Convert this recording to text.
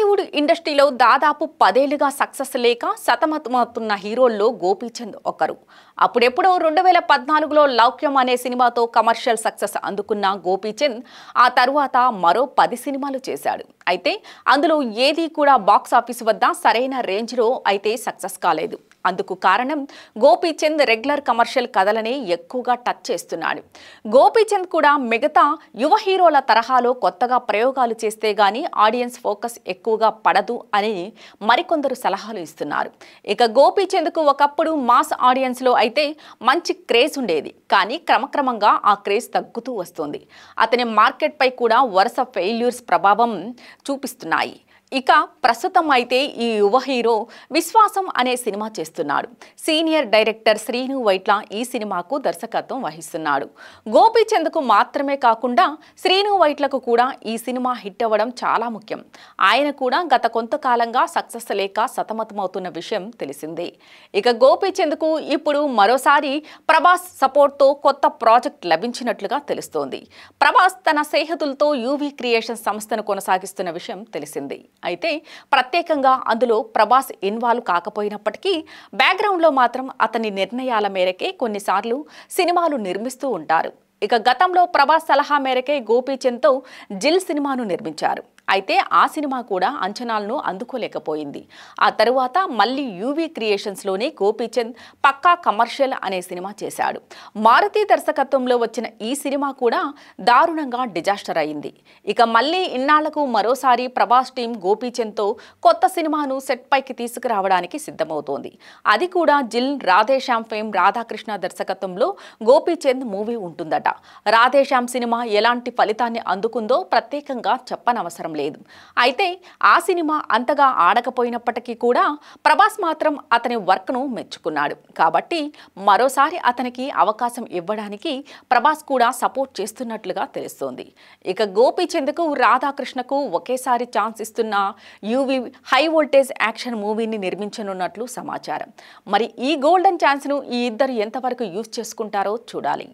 టాలీవుడ్ ఇండస్ట్రీలో దాదాపు 10 ఏళ్లుగా సక్సెస్ లేక సతమతమవుతున్న హీరోల్లో గోపీచంద్ ఒకరు. అప్పుడెప్పుడో 2014లో లౌక్యం అనే సినిమాతో కమర్షియల్ సక్సెస్ అందుకున్న గోపీచంద్ ఆ తరువాత మరో 10 సినిమాలు చేశాడు. అయితే అందులో ఏదీ కూడా బాక్స్ ఆఫీస్ వద్ద సరైన రేంజ్లో అయితే సక్సెస్ కాలేదు. అందుకు కారణం గోపీచంద్ రెగ్యులర్ కమర్షియల్ కథలనే ఎక్కువగా టచ్ చేస్తున్నాడు. గోపీచంద్ కూడా మిగతా యువ హీరోల తరహాలో కొత్తగా ప్రయోగాలు చేస్తే గానీ ఆడియన్స్ ఫోకస్ ఎక్కువగా పడదు అని మరికొందరు సలహాలు ఇస్తున్నారు. ఇక గోపీచంద్కు ఒకప్పుడు మాస్ ఆడియన్స్లో అయితే మంచి క్రేజ్ ఉండేది. కానీ క్రమక్రమంగా ఆ క్రేజ్ తగ్గుతూ వస్తుంది. అతని మార్కెట్పై కూడా వరుస ఫెయిల్యూర్స్ ప్రభావం చూపిస్తున్నాయి. ఇక ప్రస్తుతం అయితే ఈ యువ హీరో విశ్వాసం అనే సినిమా చేస్తున్నాడు. సీనియర్ డైరెక్టర్ శ్రీను వైట్ల ఈ సినిమాకు దర్శకత్వం వహిస్తున్నాడు. గోపీచంద్కు మాత్రమే కాకుండా శ్రీను వైట్లకు కూడా ఈ సినిమా హిట్ అవ్వడం చాలా ముఖ్యం. ఆయన కూడా గత కొంతకాలంగా సక్సెస్ లేక సతమతమవుతున్న విషయం తెలిసిందే. ఇక గోపీచంద్కు ఇప్పుడు మరోసారి ప్రభాస్ సపోర్ట్తో కొత్త ప్రాజెక్ట్ లభించినట్లుగా తెలుస్తోంది. ప్రభాస్ తన స్నేహితులతో యూవీ క్రియేషన్ సంస్థను కొనసాగిస్తున్న విషయం తెలిసిందే. అయితే ప్రత్యేకంగా అందులో ప్రభాస్ ఇన్వాల్వ్ కాకపోయినప్పటికీ బ్యాక్గ్రౌండ్లో మాత్రం అతని నిర్ణయాల మేరకే కొన్నిసార్లు సినిమాలు నిర్మిస్తూ ఉంటారు. ఇక గతంలో ప్రభాస్ సలహా మేరకే గోపీచంద్తో జిల్ సినిమాను నిర్మించారు. అయితే ఆ సినిమా కూడా అంచనాలను అందుకోలేకపోయింది. ఆ తరువాత మళ్ళీ యూవీ క్రియేషన్స్లోనే గోపీచంద్ పక్కా కమర్షియల్ అనే సినిమా చేశాడు. మారుతి దర్శకత్వంలో వచ్చిన ఈ సినిమా కూడా దారుణంగా డిజాస్టర్ అయింది. ఇక మళ్ళీ ఇన్నాళ్లకు మరోసారి ప్రభాస్ టీం గోపీచంద్తో కొత్త సినిమాను సెట్ పైకి తీసుకురావడానికి సిద్ధమవుతోంది. అది కూడా జిల్ రాధేశ్యామ్ ఫేమ్ రాధాకృష్ణ దర్శకత్వంలో గోపీచంద్ మూవీ ఉంటుందట. రాధేశ్యామ్ సినిమా ఎలాంటి ఫలితాన్ని అందుకుందో ప్రత్యేకంగా చెప్పనవసరం లేదు. అయితే ఆ సినిమా అంతగా ఆడకపోయినప్పటికీ కూడా ప్రభాస్ మాత్రం అతని వర్క్ను మెచ్చుకున్నాడు. కాబట్టి మరోసారి అతనికి అవకాశం ఇవ్వడానికి ప్రభాస్ కూడా సపోర్ట్ చేస్తున్నట్లుగా తెలుస్తోంది. ఇక గోపీచంద్కు రాధాకృష్ణకు ఒకేసారి ఛాన్స్ ఇస్తున్న యూవీ హై వోల్టేజ్ యాక్షన్ మూవీని నిర్మించనున్నట్లు సమాచారం. మరి ఈ గోల్డెన్ ఛాన్స్ను ఈ ఇద్దరు ఎంతవరకు యూజ్ చేసుకుంటారో చూడాలి.